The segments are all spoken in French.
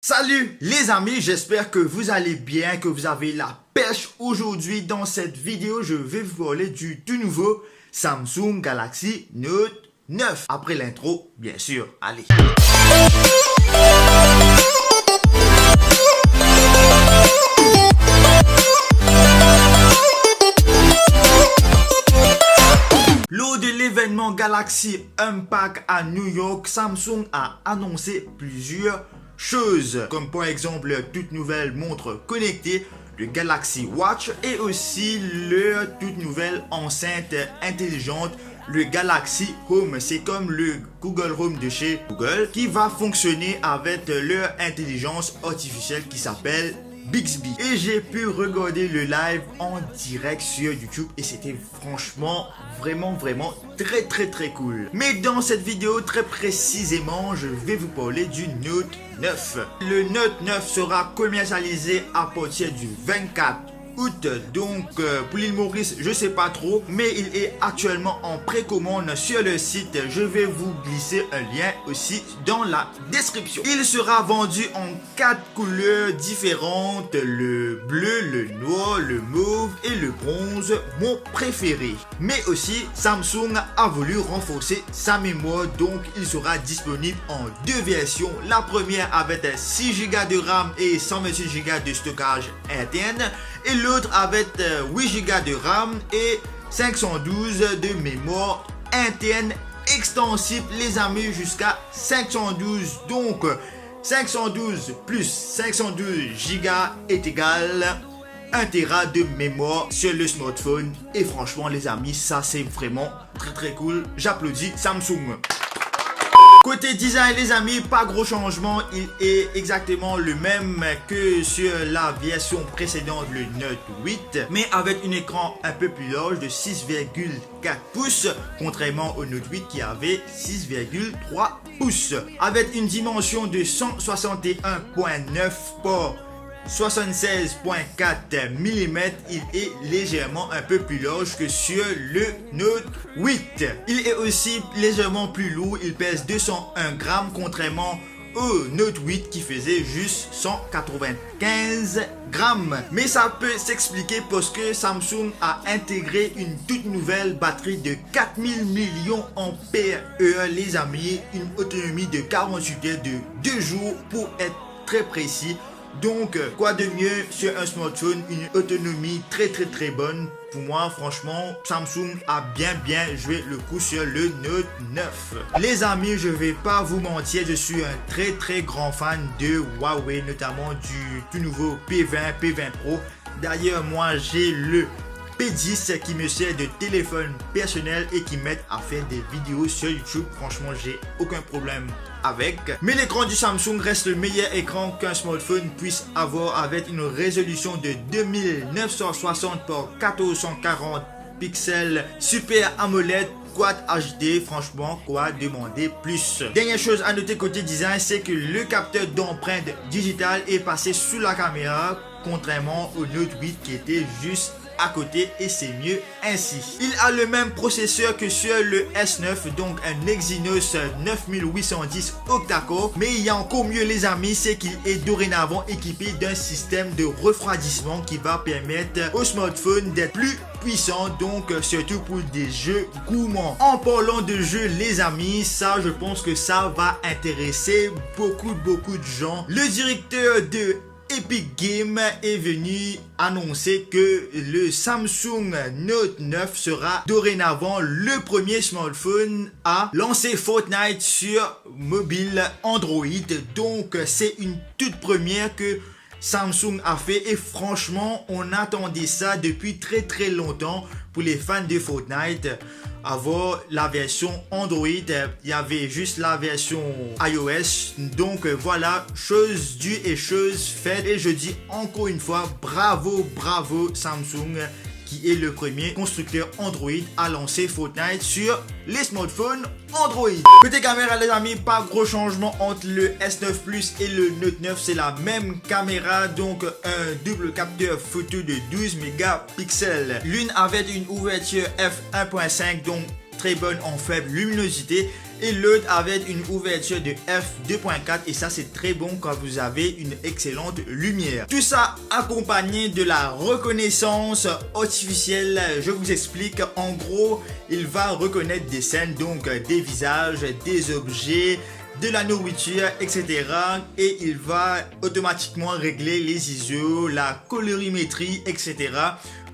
Salut les amis, j'espère que vous allez bien, que vous avez la pêche. Aujourd'hui dans cette vidéo, je vais vous parler du tout nouveau Samsung Galaxy Note 9. Après l'intro, bien sûr, allez. Lors de l'événement Galaxy Unpacked à New York, Samsung a annoncé plusieurs choses, comme par exemple la toute nouvelle montre connectée, le Galaxy Watch et aussi leur toute nouvelle enceinte intelligente, le Galaxy Home. C'est comme le Google Home de chez Google qui va fonctionner avec leur intelligence artificielle qui s'appelle Bixby. Et j'ai pu regarder le live en direct sur YouTube et c'était franchement vraiment très cool. Mais dans cette vidéo très précisément, je vais vous parler du Note 9. Le Note 9 sera commercialisé à partir du 24 août, donc pour l'île Maurice je sais pas trop, mais il est actuellement en précommande sur le site. Je vais vous glisser un lien aussi dans la description. Il sera vendu en 4 couleurs différentes, le bleu, le noir, le mauve et le bronze, mon préféré. Mais aussi Samsung a voulu renforcer sa mémoire, donc il sera disponible en deux versions. La première avec 6 Go de RAM et 128 Go de stockage interne, et l'autre avec 8 Go de RAM et 512 de mémoire interne extensible, les amis, jusqu'à 512. Donc 512 plus 512 Go est égal 1 Tera de mémoire sur le smartphone. Et franchement les amis, ça c'est vraiment très cool. J'applaudis Samsung. Côté design les amis, pas gros changement, il est exactement le même que sur la version précédente, le Note 8, mais avec un écran un peu plus large de 6,4 pouces, contrairement au Note 8 qui avait 6,3 pouces. Avec une dimension de 161,9 par 76,4 mm, il est légèrement un peu plus large que sur le Note 8. Il est aussi légèrement plus lourd, il pèse 201 grammes contrairement au Note 8 qui faisait juste 195 grammes. Mais ça peut s'expliquer parce que Samsung a intégré une toute nouvelle batterie de 4000 millions ampères heure, les amis, une autonomie de 48 heures de 2 jours pour être très précis. Donc quoi de mieux sur un smartphone, une autonomie très bonne. Pour moi franchement Samsung a bien joué le coup sur le Note 9. Les amis, je vais pas vous mentir, je suis un très grand fan de Huawei, notamment du tout nouveau P20, P20 Pro. D'ailleurs moi j'ai le P10 qui me sert de téléphone personnel et qui m'aide à faire des vidéos sur YouTube. Franchement j'ai aucun problème avec. Mais l'écran du Samsung reste le meilleur écran qu'un smartphone puisse avoir, avec une résolution de 2960 par 1440 pixels, Super AMOLED Quad HD. Franchement, quoi demander plus? Dernière chose à noter côté design, c'est que le capteur d'empreinte digitale est passé sous la caméra, contrairement au Note 8 qui était juste à côté, et c'est mieux ainsi. Il a le même processeur que sur le S9, donc un Exynos 9810 octa-core, mais il y a encore mieux les amis, c'est qu'il est dorénavant équipé d'un système de refroidissement qui va permettre au smartphone d'être plus puissant, donc surtout pour des jeux gourmands. En parlant de jeux les amis, ça je pense que ça va intéresser beaucoup de gens. Le directeur de Epic Games est venu annoncer que le Samsung Note 9 sera dorénavant le premier smartphone à lancer Fortnite sur mobile Android. Donc c'est une toute première que Samsung a fait et franchement on attendait ça depuis très longtemps. Pour les fans de Fortnite, avoir la version Android, il y avait juste la version iOS. Donc voilà, chose due et chose faite, et je dis encore une fois bravo Samsung qui est le premier constructeur Android à lancer Fortnite sur les smartphones Android. Côté caméra les amis, pas gros changement entre le S9 Plus et le Note 9, c'est la même caméra, donc un double capteur photo de 12 mégapixels, l'une avec une ouverture f1.5, donc très bonne en faible luminosité, et l'autre avec une ouverture de f2.4 et ça c'est très bon quand vous avez une excellente lumière. Tout ça accompagné de la reconnaissance artificielle. Je vous explique. En gros, il va reconnaître des scènes, donc des visages, des objets, de la nourriture, etc. Et il va automatiquement régler les ISO, la colorimétrie, etc.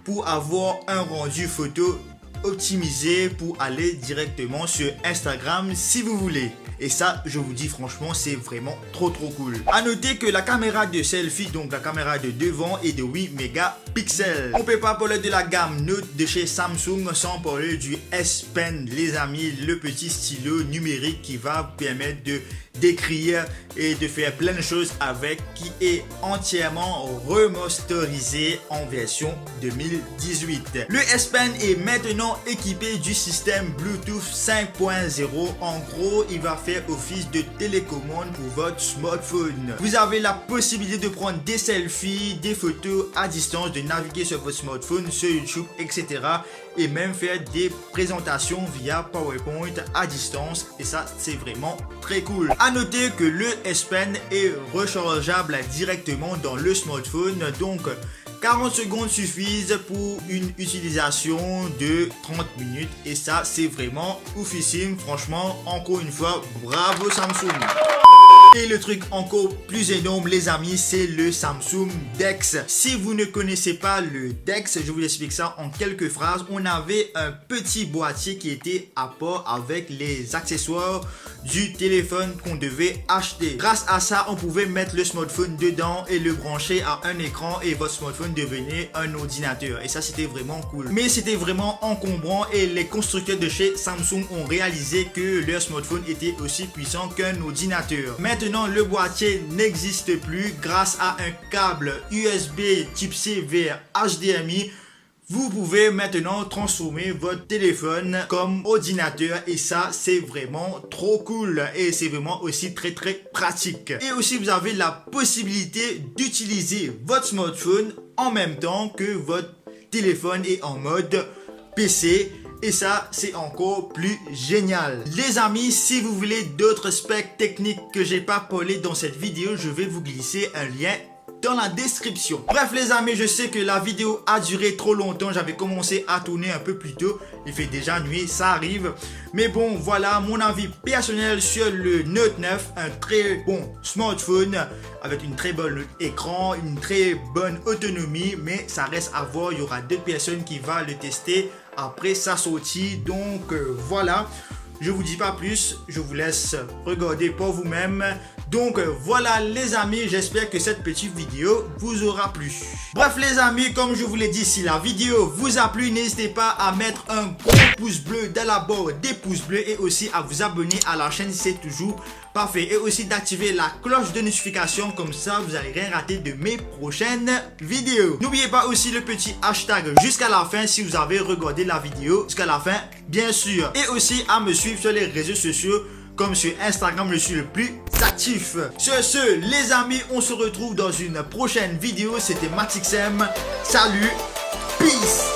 pour avoir un rendu photo optimisé pour aller directement sur Instagram si vous voulez. Et ça, je vous dis franchement, c'est vraiment trop cool. À noter que la caméra de selfie, donc la caméra de devant, est de 8 mégapixels. On peut pas parler de la gamme Note de chez Samsung sans parler du S Pen, les amis, le petit stylo numérique qui va permettre de d'écrire et de faire plein de choses avec, qui est entièrement remasterisé en version 2018. Le S Pen est maintenant équipé du système Bluetooth 5.0. En gros, il va faire office de télécommande pour votre smartphone. Vous avez la possibilité de prendre des selfies, des photos à distance, de naviguer sur votre smartphone, sur YouTube, etc. et même faire des présentations via PowerPoint à distance, et ça c'est vraiment très cool. À noter que le S Pen est rechargeable directement dans le smartphone, donc 40 secondes suffisent pour une utilisation de 30 minutes et ça c'est vraiment oufissime. Franchement, encore une fois, bravo Samsung. Et le truc encore plus énorme les amis, c'est le Samsung DeX. Si vous ne connaissez pas le DeX, je vous explique ça en quelques phrases. On avait un petit boîtier qui était à part avec les accessoires du téléphone qu'on devait acheter. Grâce à ça, on pouvait mettre le smartphone dedans et le brancher à un écran et votre smartphone devenait un ordinateur. Et ça, c'était vraiment cool. Mais c'était vraiment encombrant et les constructeurs de chez Samsung ont réalisé que leur smartphone était aussi puissant qu'un ordinateur. Maintenant, le boîtier n'existe plus grâce à un câble USB type C vers HDMI. Vous pouvez maintenant transformer votre téléphone comme ordinateur et ça c'est vraiment trop cool et c'est vraiment aussi très pratique. Et aussi vous avez la possibilité d'utiliser votre smartphone en même temps que votre téléphone est en mode PC. Et ça, c'est encore plus génial. Les amis, si vous voulez d'autres specs techniques que j'ai pas parlé dans cette vidéo, je vais vous glisser un lien dans la description. Bref les amis, je sais que la vidéo a duré trop longtemps. J'avais commencé à tourner un peu plus tôt. Il fait déjà nuit, ça arrive. Mais bon, voilà mon avis personnel sur le Note 9. Un très bon smartphone avec une très bonne écran, une très bonne autonomie. Mais ça reste à voir. Il y aura d'autres personnes qui vont le tester après sa sortie. Donc voilà. Je vous dis pas plus, je vous laisse regarder pour vous-même. Donc voilà les amis, j'espère que cette petite vidéo vous aura plu. Bref les amis, comme je vous l'ai dit, si la vidéo vous a plu, n'hésitez pas à mettre un gros pouce bleu dans la barre des pouces bleus et aussi à vous abonner à la chaîne si c'est toujours pas fait. Et aussi d'activer la cloche de notification, comme ça vous n'allez rien rater de mes prochaines vidéos. N'oubliez pas aussi le petit hashtag jusqu'à la fin si vous avez regardé la vidéo jusqu'à la fin, bien sûr. Et aussi à me suivre sur les réseaux sociaux. Comme sur Instagram, je suis le plus actif. Sur ce, les amis, on se retrouve dans une prochaine vidéo. C'était Matixem. Salut, peace.